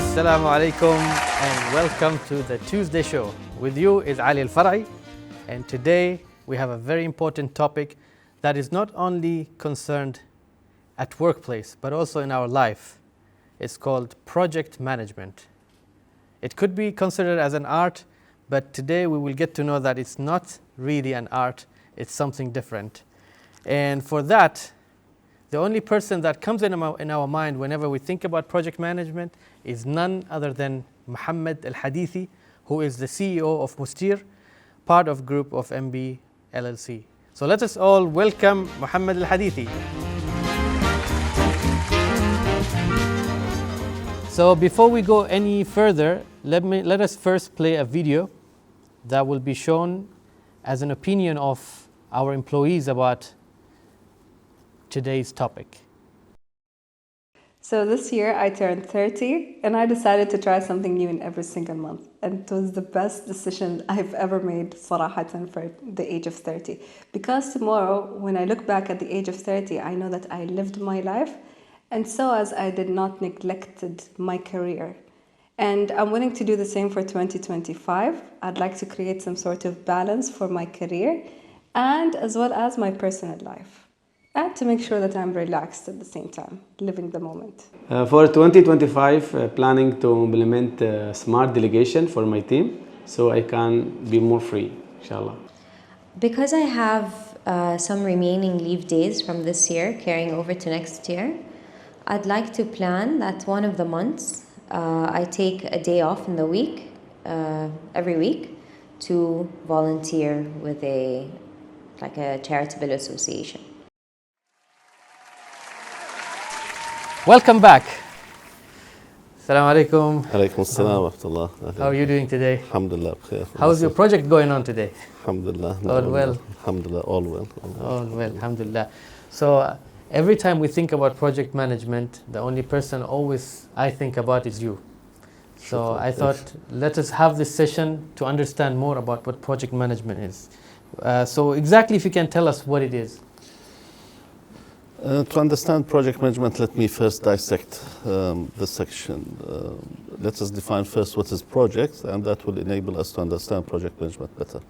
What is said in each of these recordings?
Assalamu alaikum and welcome to the Tuesday show. With you is Ali Al-Far'i, and today we have a very important topic that is not only concerned at workplace but also in our life. It's called project management. It could be considered as an art, but today we will get to know that it's not really an art, it's something different. And for that, the only person that comes in our mind whenever we think about project management is none other than Muhammad Al-Hadithi, who is the CEO of Mustir, part of group of MB LLC. So let us all welcome Muhammad Al-Hadithi. So before we go any further, let us first play a video that will be shown as an opinion of our employees about today's topic. So this year I turned 30 and I decided to try something new in every single month. And it was the best decision I've ever made, صراحة, for the age of 30. Because tomorrow, when I look back at the age of 30, I know that I lived my life, and so as I did not neglected my career. And I'm willing to do the same for 2025. I'd like to create some sort of balance for my career and as well as my personal life. And to make sure that I'm relaxed at the same time, living the moment. For 2025, planning to implement smart delegation for my team so I can be more free, inshallah. Because I have some remaining leave days from this year carrying over to next year, I'd like to plan that one of the months I take a day off in the week, every week, to volunteer with a charitable association. Welcome back. Assalamu alaikum. Alaikum assalam wa rahmatullah. How are you doing today? Alhamdulillah. Bkhair. How's your project going on today? Alhamdulillah. All well? Alhamdulillah, all well. All well, alhamdulillah. So every time we think about project management, the only person always I think about is you. So I thought, let us have this session to understand more about what project management is. So exactly if you can tell us what it is. To understand project management, let me first dissect the section. Let us define first what is project, and that will enable us to understand project management better.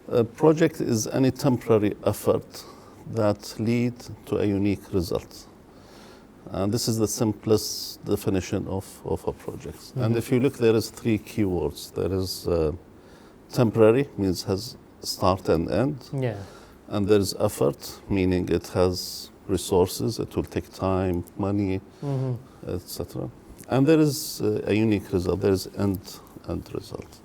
A project is any temporary effort that lead to a unique result. And this is the simplest definition of a project. Mm-hmm. And if you look, there is three keywords. There is temporary, means has start and end. Yeah. And there is effort, meaning it has resources, it will take time, money, etc. And there is a unique result, there is end result.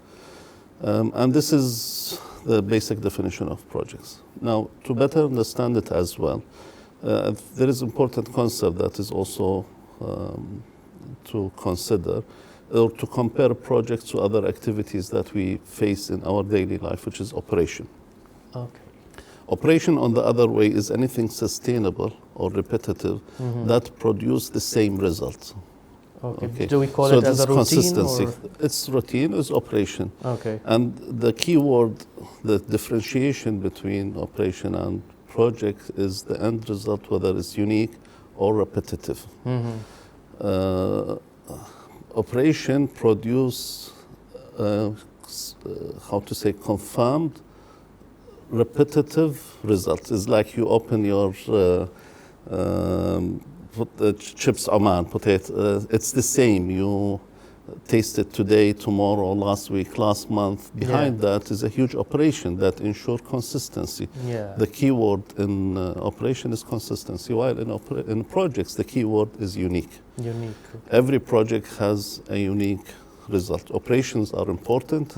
And this is the basic definition of projects. Now, to better understand it as well, there is important concept that is also to consider or to compare projects to other activities that we face in our daily life, which is operation. Okay. Operation, on the other way, is anything sustainable or repetitive that produce the same result. Okay. Do we call so it as a routine? Consistency. Or? It's routine, it's operation. Okay. And the key word, the differentiation between operation and project is the end result, whether it's unique or repetitive. Operation produce, confirmed repetitive results. It's like you open your chips Oman potato. It's the same. You taste it today, tomorrow, last week, last month. Behind that is a huge operation that ensure consistency. Yeah. The key word in operation is consistency, while in projects the key word is unique. Unique. Okay. Every project has a unique result. Operations are important.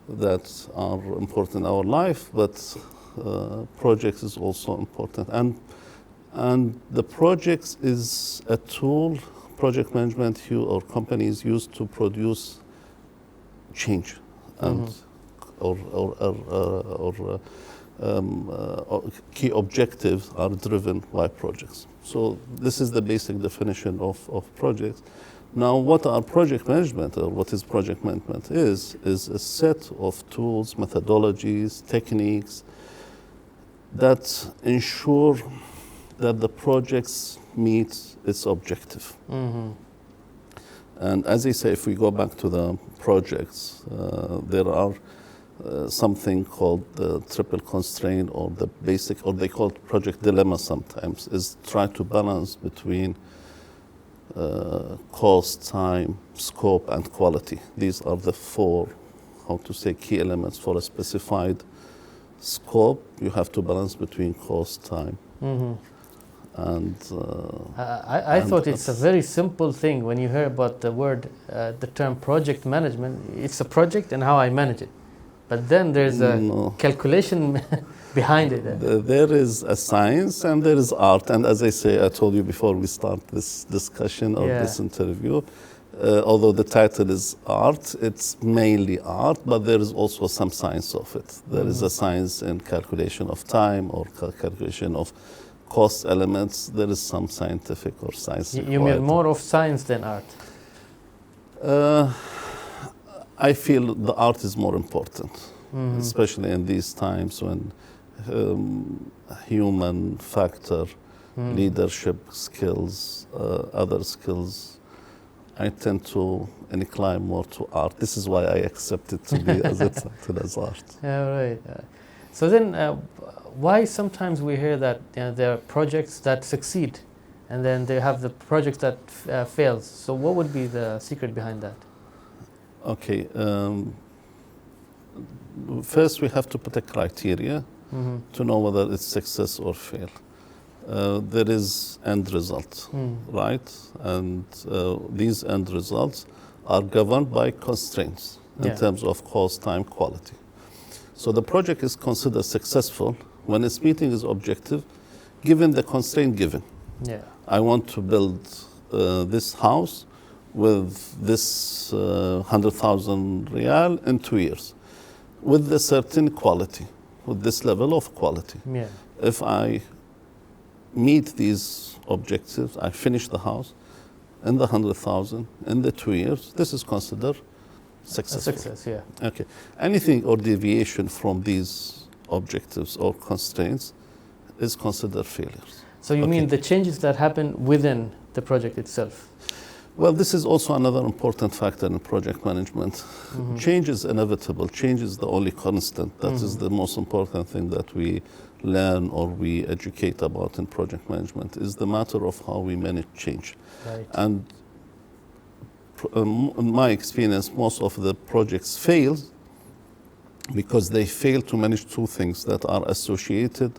That are important in our life, but projects is also important. And the projects is a tool project management or companies use to produce change and key objectives are driven by projects. So this is the basic definition of projects. Now, what are project management, or what is project management is a set of tools, methodologies, techniques that ensure that the projects meet its objective. And as I say, if we go back to the projects, there are something called the triple constraint or the basic, or they call it project dilemma sometimes, is try to balance between cost, time, scope, and quality. These are the four, how to say, key elements for a specified scope. You have to balance between cost, time, and I thought it's a very simple thing when you hear about the term project management. It's a project and how I manage it. But then there's a calculation behind it. There is a science and there is art. And as I say, I told you before we start this discussion or this interview, although the title is art, it's mainly art, but there is also some science of it. There is a science in calculation of time or calculation of cost elements. There is some scientific or science. You mean more of science than art? I feel the art is more important, especially in these times when human factor, leadership skills, other skills, I tend to incline more to art. This is why I accept it to be as it's as art. Yeah, right. So then, why sometimes we hear that there are projects that succeed, and then they have the projects that fails. So what would be the secret behind that? Okay. First, we have to put a criteria to know whether it's success or fail. There is end result, right? And these end results are governed by constraints in terms of cost, time, quality. So the project is considered successful when its meeting is objective, given the constraint given. Yeah. I want to build this house with this 100,000 riyal in 2 years, with a certain quality, with this level of quality. Yeah. If I meet these objectives, I finish the house in the 100,000 in the 2 years, this is considered successful. A success, yeah. Okay. Anything or deviation from these objectives or constraints is considered failures. So you mean the changes that happen within the project itself? Well, this is also another important factor in project management. Change is inevitable. Change is the only constant. That is the most important thing that we learn or we educate about in project management, is the matter of how we manage change. Right. And in my experience, most of the projects fail because they fail to manage two things that are associated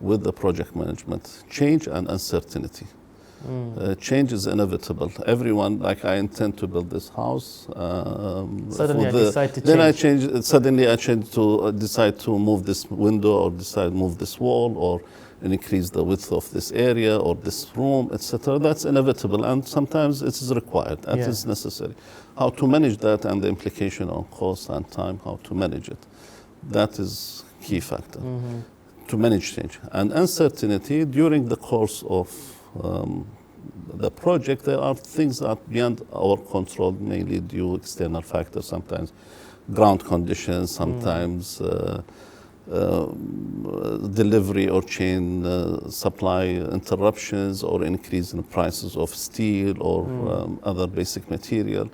with the project management: change and uncertainty. Change is inevitable. Everyone, like I intend to build this house. Suddenly I decide to change. Then I change. Suddenly I change to decide to move this window, or decide to move this wall, or increase the width of this area or this room, etc. That's inevitable, and sometimes it is required. It is necessary. How to manage that and the implication on cost and time. How to manage it. That is key factor to manage change and uncertainty during the course of the project. There are things that are beyond our control, mainly due external factors, sometimes ground conditions, sometimes delivery or chain supply interruptions, or increase in prices of steel or other basic material.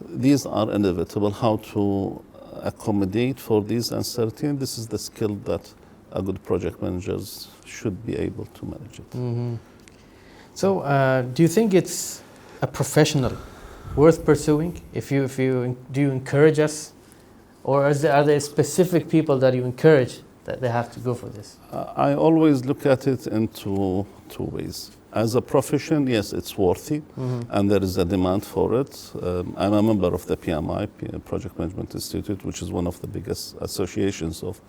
These are inevitable. How to accommodate for these uncertainty, this is the skill that a good project managers should be able to manage it. So, do you think it's a professional worth pursuing? Do you encourage us, or are there specific people that you encourage that they have to go for this? I always look at it in two ways. As a profession, yes, it's worthy, and there is a demand for it. I'm a member of the PMI, Project Management Institute, which is one of the biggest associations of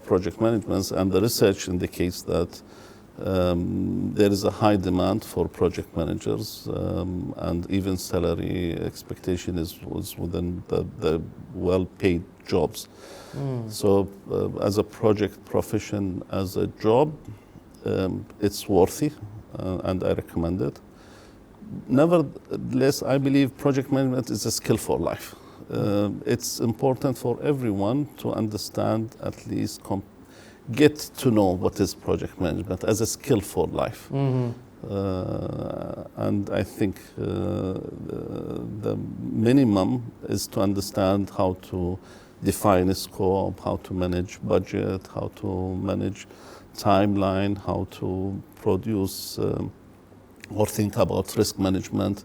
project management, and the research indicates that there is a high demand for project managers, and even salary expectation was within the well-paid jobs. So as a project profession, as a job, it's worthy, and I recommend it. Nevertheless, I believe project management is a skill for life. It's important for everyone to understand, at least get to know what is project management as a skill for life. And I think the minimum is to understand how to define a scope, how to manage budget, how to manage timeline, how to produce or think about risk management.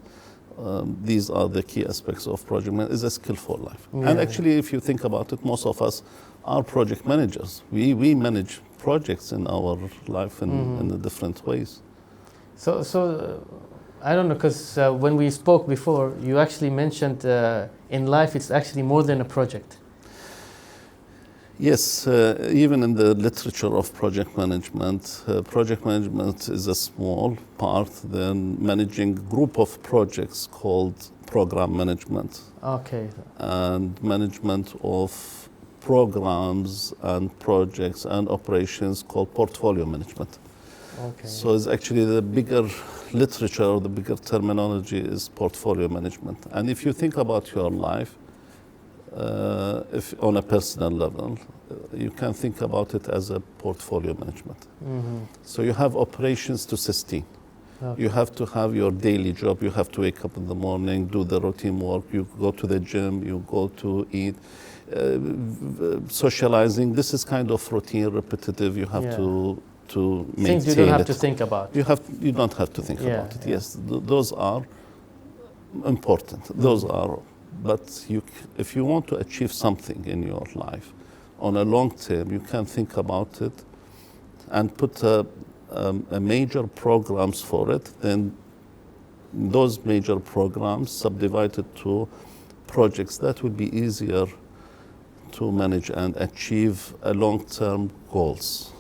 These are the key aspects of project management. It's a skill for life. Yeah. And actually, if you think about it, most of us are project managers. We manage projects in our life in the different ways. So I don't know, because when we spoke before, you actually mentioned in life it's actually more than a project. Yes, even in the literature of project management is a small part. Then managing group of projects called program management, Okay. and management of programs and projects and operations called portfolio management. Okay. So it's actually the bigger literature, or the bigger terminology is portfolio management. And if you think about your life, if on a personal level, you can think about it as a portfolio management. So you have operations to sustain. Okay. You have to have your daily job. You have to wake up in the morning, do the routine work. You go to the gym. You go to eat. Socializing. This is kind of routine, repetitive. You have Yeah. to maintain Things you don't have it. to think about. You don't have to think Yeah, about it. yeah. Yes, those are important. Those are, but if you want to achieve something in your life, on a long term, you can think about it and put a major programs for it. Then those major programs subdivided to projects that would be easier to manage and achieve a long-term goals.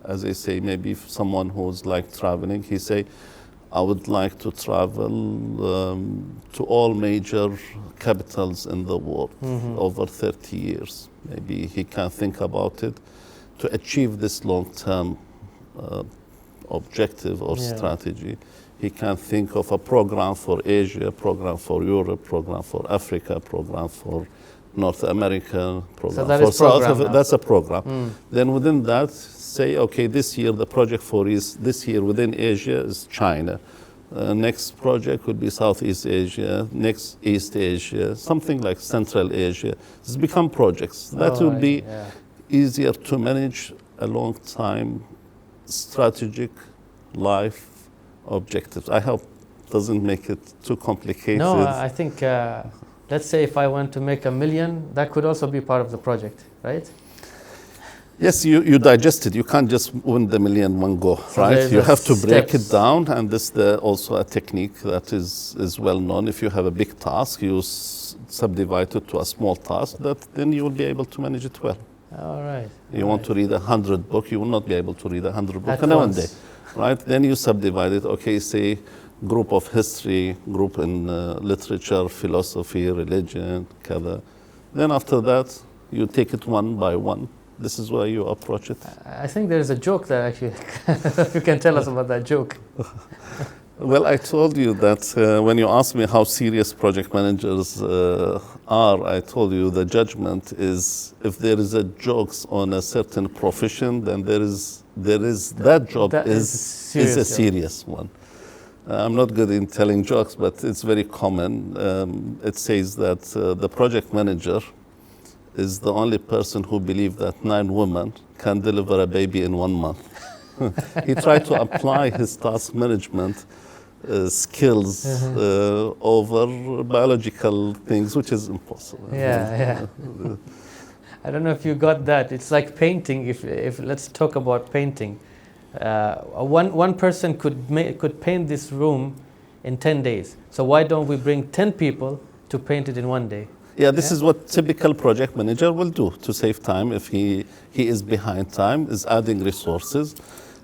As I say, maybe if someone who's like traveling, he say, I would like to travel to all major capitals in the world over 30 years. Maybe he can think about it to achieve this long-term objective or Yeah. strategy. He can think of a program for Asia, program for Europe, program for Africa, program for North America, program that for is South program Africa. now. That's a program. Then within that, say, okay, this year the project for is this year within Asia is China. Next project would be Southeast Asia, next East Asia, something like Central Asia. It's become projects. That will be Yeah. easier to manage a long time strategic life objectives. I hope doesn't make it too complicated. No, I think, let's say if I want to make $1 million, that could also be part of the project, right? Yes, you digest it. You can't just win the $1 million one go, So right? there's You a have to break steps. it down, and this also a technique that is well known. If you have a big task, you subdivide it to a small task. Then you will be able to manage it well. All right. You want to read 100 books, you will not be able to read 100 books At in one once. day, right? Then you subdivide it. Okay, say group of history, group in literature, philosophy, religion, kada. Then after that, you take it one by one. This is where you approach it. I think there is a joke there actually. You can tell us about that joke. Well, I told you that when you asked me how serious project managers are, I told you the judgment is if there is a jokes on a certain profession, then there is that job That is serious a job. serious one. I'm not good in telling jokes, but it's very common. It says that the project manager is the only person who believes that 9 women can deliver a baby in 1 month. He tried to apply his task management skills over biological things, which is impossible. Yeah. I don't know if you got that. It's like painting. If let's talk about painting. One person could paint this room in 10 days. So why don't we bring 10 people to paint it in 1 day? Yeah, this is what typical project manager will do to save time. If he is behind time, is adding resources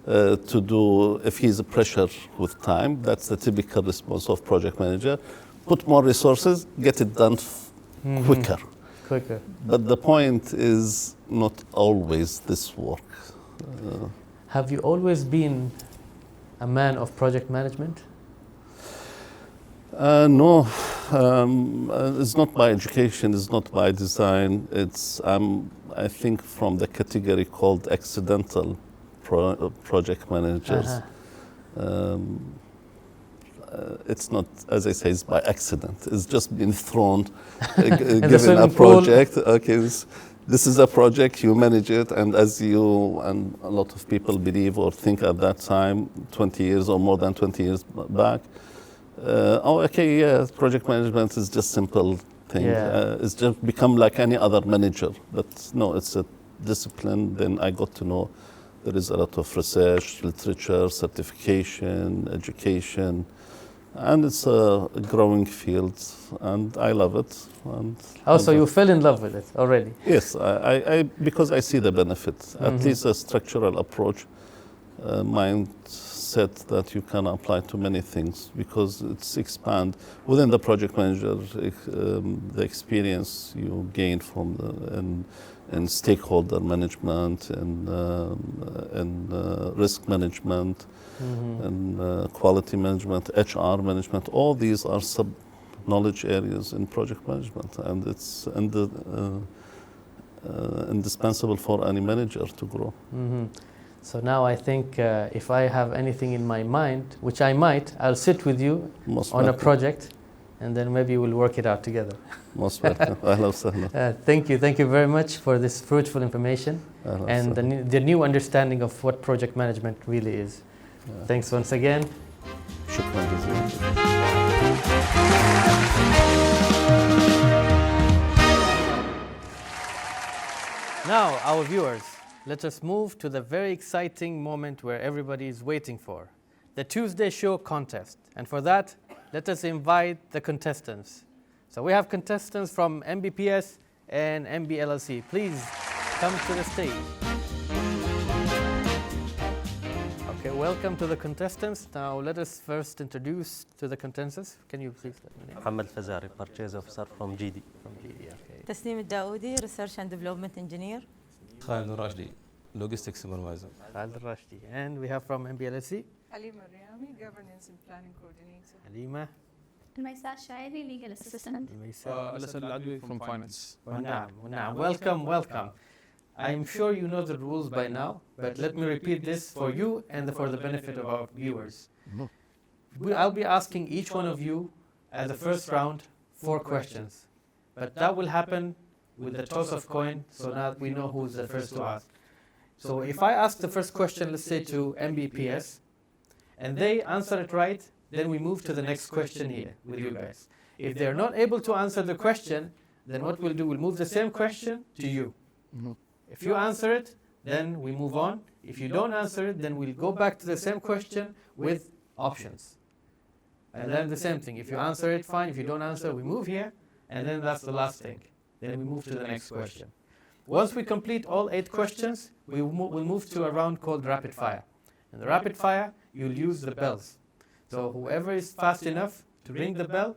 to do. If he's pressure with time, that's the typical response of project manager. Put more resources, get it done quicker. Quicker. But the point is not always this work. Have you always been a man of project management? No, it's not by education, it's not by design. It's I think from the category called accidental project managers. Um, it's not, as I say, it's by accident. It's just been thrown, given a swimming pool. project. Okay, this is a project, you manage it, and as you and a lot of people believe or think at that time, 20 years or more than 20 years back, project management is just simple thing. Yeah. It's just become like any other manager. But no, it's a discipline. Then I got to know there is a lot of research, literature, certification, education, and it's a growing field, and I love it. And Oh, so you fell in love with it already? yes, I because I see the benefit. At least a structural approach, mindset that you can apply to many things because it's expand within the project manager. The experience you gain from in stakeholder management and risk management and quality management, HR management. All these are sub knowledge areas in project management, and it's indispensable for any manager to grow. So now I think if I have anything in my mind, which I might, I'll sit with you Most on a welcome. project, and then maybe we'll work it out together. Most welcome. Ahlan wa sahlan. Thank you very much for this fruitful information Ahlan wa and sahlan. the new understanding of what project management really is. Thanks once again. شكراً جزيلاً. Now, our viewers, let us move to the very exciting moment where everybody is waiting for, the Tuesday Show contest. And for that, let us invite the contestants. So we have contestants from MBPS and MBLLC. Please come to the stage. Okay, welcome to the contestants. Now let us first introduce to the contestants. Can you please let me know? محمد الفزاري purchase officer from GD. From GD, okay. تسنيم الداودي research and development engineer. خالد الراشدي logistics supervisor. Khalid Rashdi. And we have from MBLLC, Halima Riami, Governance and Planning Coordinator. Halima. الميساء الشاعري legal assistant. الأسد العدوي from finance. Now, welcome. I'm sure you know the rules by now, but let me repeat this for you and for the benefit of our viewers. I'll be asking each one of you at the first round 4 questions, but that will happen with the toss of coin, so now we know who's the first to ask. So if I ask the first question, let's say to MBPS, and they answer it right, then we move to the next question here with you guys. If they're not able to answer the question, then what we'll do, we'll move the same question to you. If you answer it, then we move on. If you don't answer it, then we'll go back to the same question with options. And then the same thing. If you answer it, fine. If you don't answer, we move here. And then that's the last thing. Then we move to the next question. Once we complete all 8 questions, we'll move to a round called rapid fire. In the rapid fire, you'll use the bells. So whoever is fast enough to ring the bell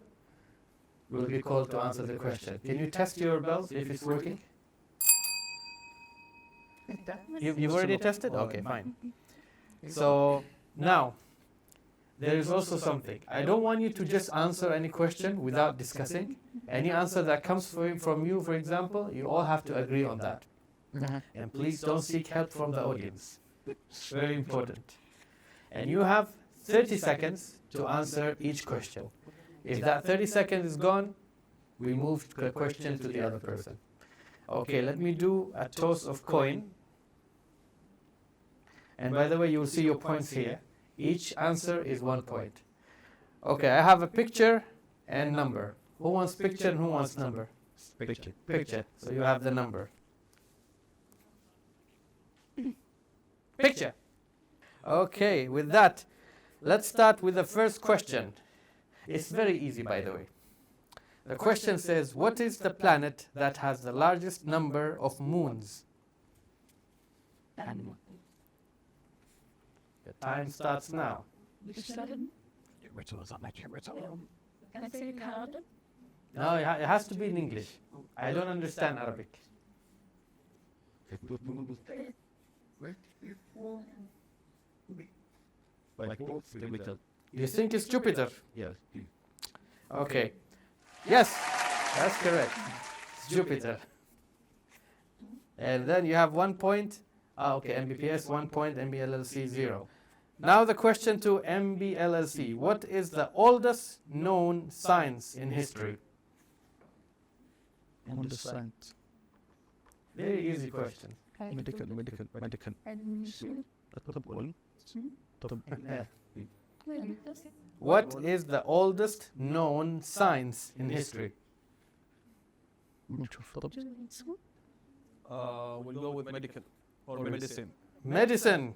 will be called to answer the question. Can you test your bells if it's working? You've already tested? Okay, fine. So now, there is also something. I don't want you to just answer any question without discussing. Any answer that comes from you, for example, you all have to agree on that. And please don't seek help from the audience. It's very important. And you have 30 seconds to answer each question. If that 30 seconds is gone, we move the question to the other person. Okay, let me do a toss of coin. And by the way, you will see your points here. Each answer is 1 point. Okay, I have a picture and number. Who wants picture and who wants number? Picture. So you have the number. Picture. Okay, with that, let's start with the first question. It's very easy, by the way. The question says, what is the planet that has the largest number of moons? The time starts now. No, it has to be in English. I don't understand Arabic. You think it's Jupiter? Yes. Okay. Yes, that's correct. It's Jupiter. And then you have 1 point. Okay, MBPS 1 point, MBLLC 0. Now the question to MBLLC. What is the oldest known science in history? Oldest science. Very easy question. Medical. What is the oldest known science in history? We'll go with medical or medicine. Medicine.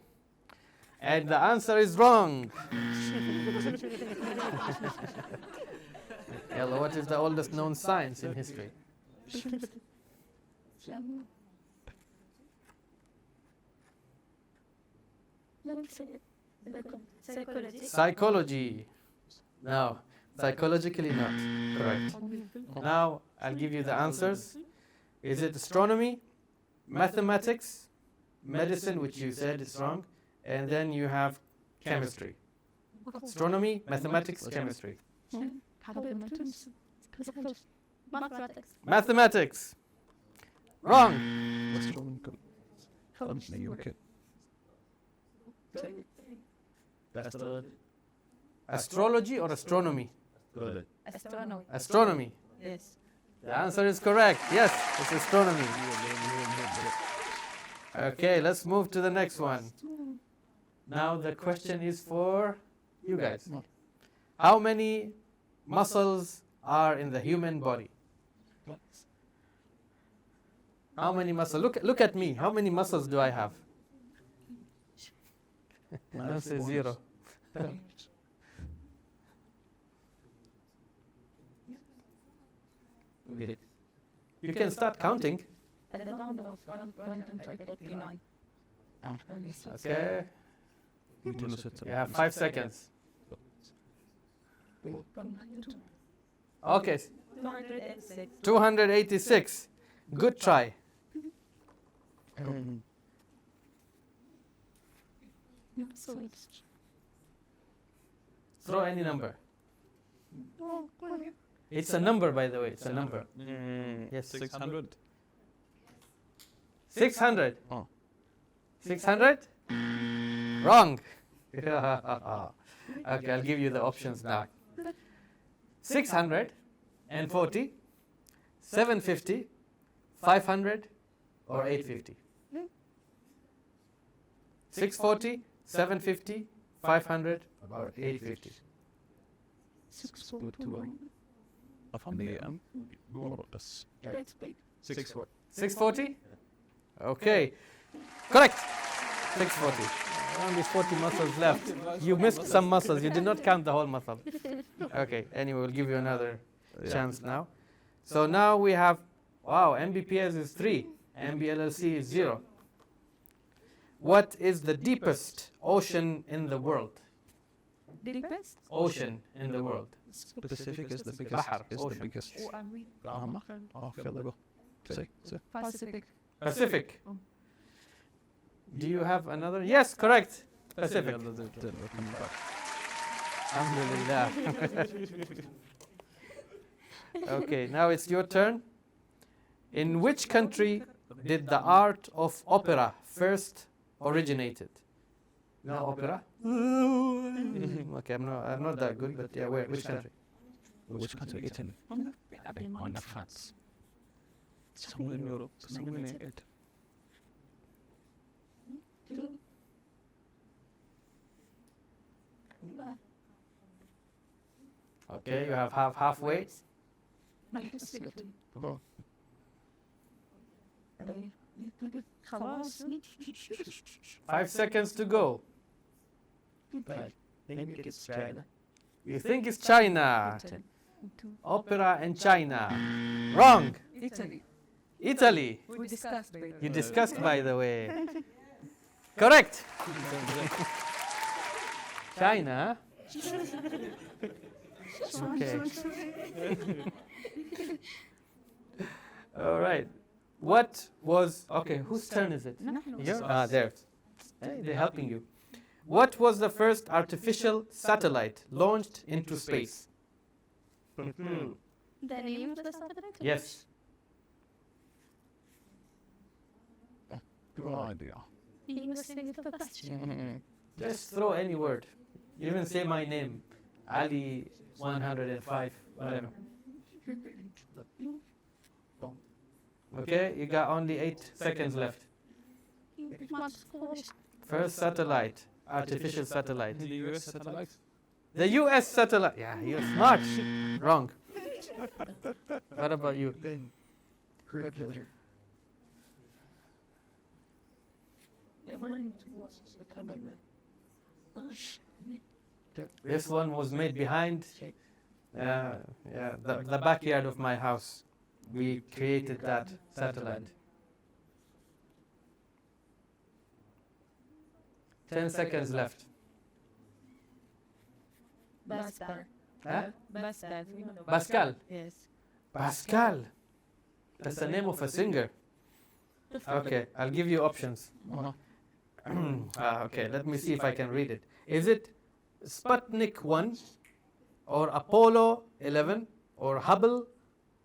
And the answer is wrong. Yalla, what is the oldest known science in history? Psychology. No, psychologically not correct. Now I'll give you the answers. Is it astronomy, mathematics, medicine, which you said is wrong, and then you have chemistry. Astronomy, mathematics, chemistry. Mathematics. Wrong. Astrology or astronomy? Astronomy. Astronomy. Yes. The answer is correct. Yes, it's astronomy. Okay, let's move to the next one. Now the question is for you guys. How many muscles are in the human body? How many muscles? Look at me. How many muscles do I have? Don't say zero. You can start counting. Okay. You have 5 seconds. Okay. 286. Good try. Throw any number. It's a number, by the way. It's a number. Yes. 600. 600. 600? Wrong. Okay, I'll give you the options now. 640, 750, 500, or 850. 640, 750, 500, or 850. 640? Okay. Correct. 640. Only 40 muscles left. You missed some muscles. You did not count the whole muscle. Okay. Anyway, we'll give you another chance now. So now we have, wow, MBPS is 3. MBLLC is 0. What is the deepest ocean in the world? Deepest? Ocean in the world. Pacific is the biggest. Bahar, Is the ocean. biggest. Pacific. Pacific. Do you have another? Yes, correct. Pacific. Alhamdulillah. Okay, now it's your turn. In which country did the art of opera first originated? You know opera? Okay, I'm not that good, but yeah, where? Which country? Which country? Italy. On France. Somewhere in Europe. Somewhere in Italy. Okay, you have halfway. 5 seconds to go. Maybe it's China. You think it's China? Opera in China. Wrong. Italy. Italy. We discussed it. You discussed, by the way. Correct. China. Okay. All right. What was okay? Whose turn is it? Yours. There. Hey, they're helping you. What was the first artificial satellite launched into space? The name of the satellite? Yes. No idea. You were saying the question. Just throw any word. Even say my name. Ali 105, whatever. Okay, you got only 8 seconds left. First satellite, artificial satellite. The US satellite. The US satellite. Yeah, you're smart. Wrong. What about you? This one was made behind the backyard of my house. We created that satellite. 10 seconds left. Pascal. Huh? Pascal. Pascal. Yes. Pascal. That's the name of a singer. Okay, I'll give you options. Okay, let me see if I can read it. Is it Sputnik 1 or Apollo 11 or Hubble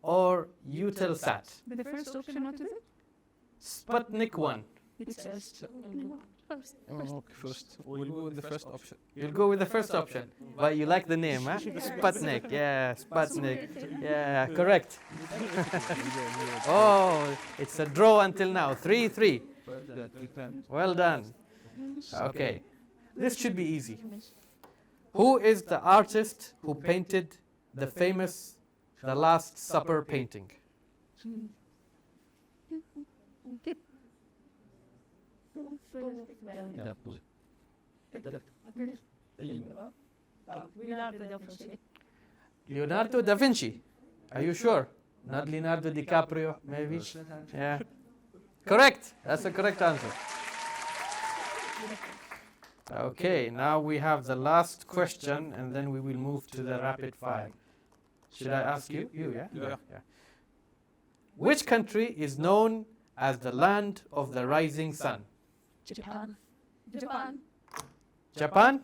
or Eutelsat? But the first option, what is it? Sputnik 1. It's first. Okay, first. We'll go with the first option. You'll go with the first option, but you like the name, huh? Sputnik, yeah, Sputnik. Yeah, correct. Oh, it's a draw until now, 3-3. Well done. Okay, this should be easy. Who is the artist who painted the famous The Last Supper painting? Leonardo da Vinci. Are you sure? Not Leonardo DiCaprio, maybe? Yeah. Correct. That's the correct answer. Okay, now we have the last question, and then we will move to the rapid fire. Should I ask you? You, yeah? Yeah. Which country is known as the land of the rising sun? Japan. Japan. Japan?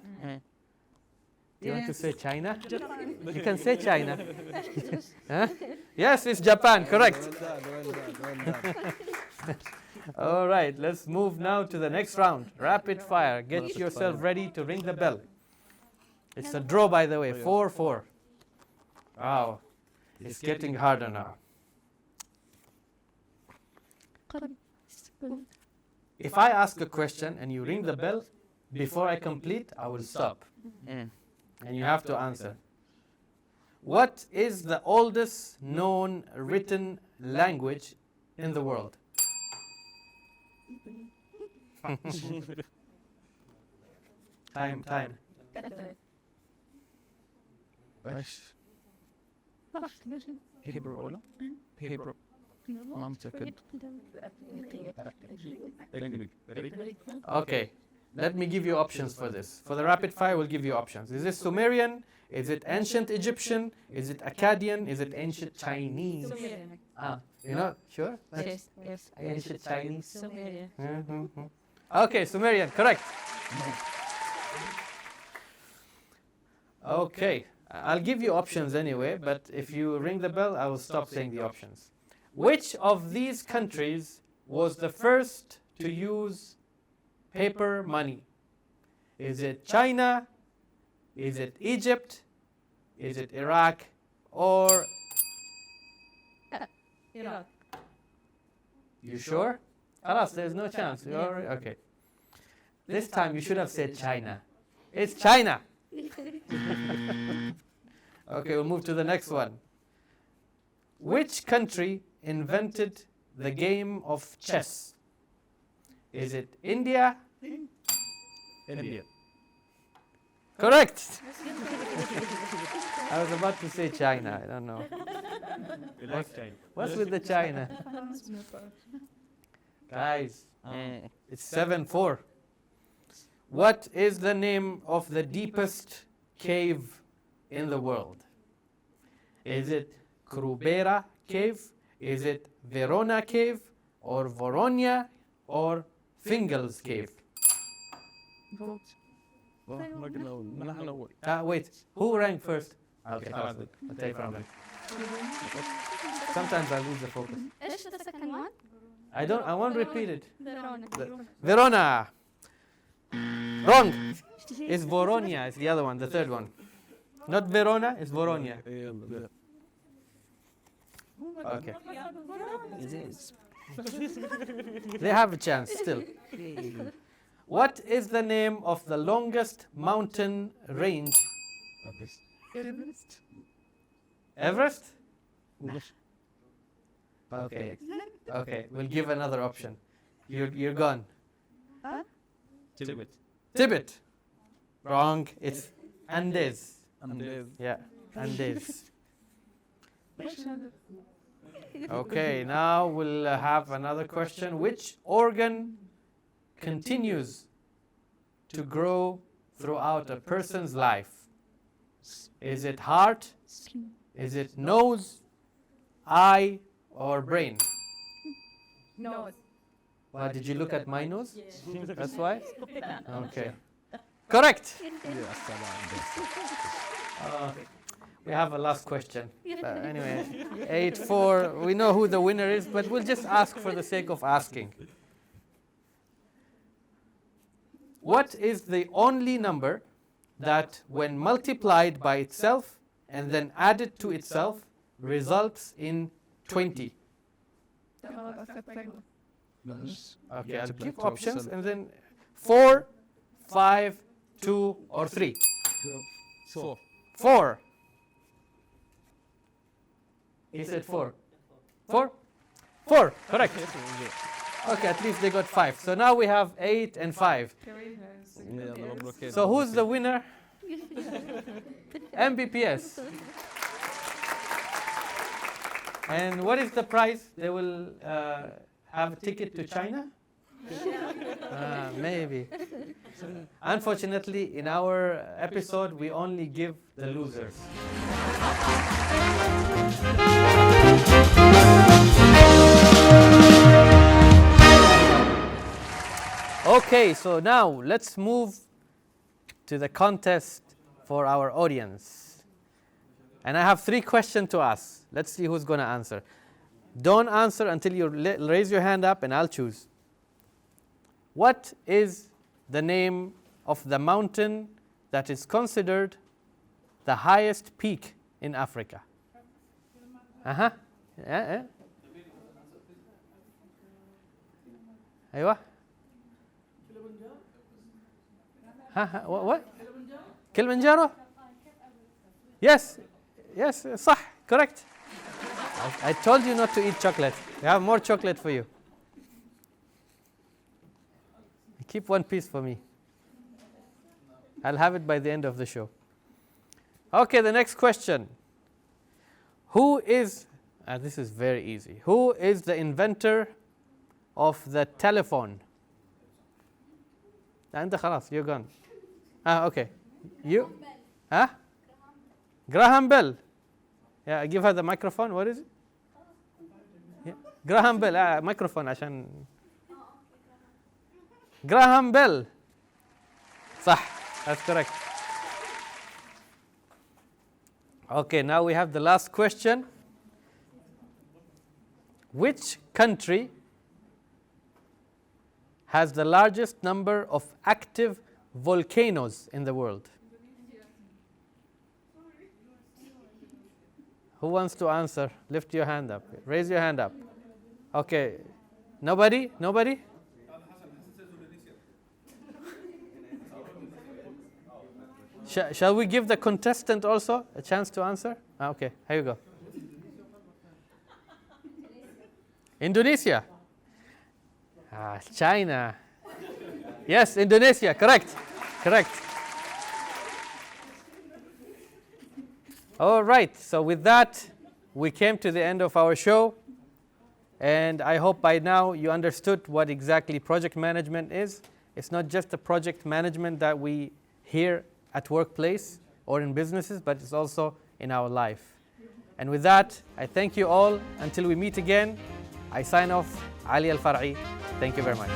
Do you want to say China? You can say China. Huh? Yes, it's Japan, correct. All right, let's move now to the next round. Rapid fire. Get yourself ready to ring the bell. It's a draw, by the way, 4-4. Wow, it's getting harder now. If I ask a question and you ring the bell, before I complete, I will stop. And you have to answer. What is the oldest known written language in the world? Time. Hebrew ولا؟ Hebrew. ما متأكد. Okay, let me give you options for this. For the rapid fire, we'll give you options. Is it Sumerian? Is it ancient Egyptian? Is it Akkadian? Is it ancient Chinese? Sumerian. You're not sure? Yes. Ancient Chinese? Sumerian. Okay, Sumerian, correct. Okay, I'll give you options anyway, but if you ring the bell, I will stop saying the options. Which of these countries was the first to use paper money? Is it China? Is it Egypt? Is it Iraq? Or... Iraq. You sure? Alas, there's no chance. You're all right? Okay. This time you should have said China. It's China. Okay, we'll move to the next one. Which country invented the game of chess? Is it India? India. Correct. I was about to say China. I don't know. What's with the China? Guys, it's 7-4. What is the name of the deepest cave in the world? Is it Krubera Cave? Is it Verona Cave? Or Voronia? Or Fingal's Cave? Wait, who rang first? Okay, I'll take from them. Sometimes I lose the focus. ايش the second one? I won't repeat it. Verona. Verona. Wrong. It's Voronia. It's the other one, the third one. Not Verona, it's Voronia. Okay. They have a chance still. What is the name of the longest mountain range? Everest? Okay. Okay, we'll give another option. You're gone. Tibet. Wrong. It's Andes. Yeah, Andes. Okay, now we'll have another question. Which organ continues to grow throughout a person's life? Is it heart? Is it nose, eye, or brain? No. Why, did you look at my nose? That's why? Okay. Correct. We have a last question. Anyway, 8-4. We know who the winner is, but we'll just ask for the sake of asking. What is the only number that, when multiplied by itself and then added to itself, results in 20? Okay, I'll give options and then 4, 5, 2, or 3. 4. He said 4. 4? 4, correct. Okay, at least they got 5. So now we have 8 and 5. So who's the winner? MBPS. And what is the prize? They will have a ticket to China? Maybe. Unfortunately, in our episode, we only give the losers. Okay, so now let's move to the contest for our audience. And I have 3 questions to ask. Let's see who's going to answer. Don't answer until you raise your hand up and I'll choose. What is the name of the mountain that is considered the highest peak in Africa? أيوة. What? Kilimanjaro? Yes. Yes, صح. Correct. I told you not to eat chocolate. We have more chocolate for you. Keep one piece for me. I'll have it by the end of the show. Okay, the next question. Who is, this is very easy. Who is the inventor of the telephone? أنت خلاص, you're gone. Okay. You? Graham Bell. Yeah, give her the microphone. What is it? Yeah. Graham Bell. Microphone عشان. Graham Bell. صح. That's correct. Okay, now we have the last question. Which country has the largest number of active volcanoes in the world? Who wants to answer? Lift your hand up. Raise your hand up. Okay. Nobody? Nobody? Shall we give the contestant also a chance to answer? Okay, here you go. Indonesia. China. Yes, Indonesia. Correct. Correct. All right. So with that, we came to the end of our show. And I hope by now you understood what exactly project management is. It's not just the project management that we hear at workplace or in businesses, but it's also in our life. And with that, I thank you all. Until we meet again, I sign off. Ali Al Far'i. Thank you very much.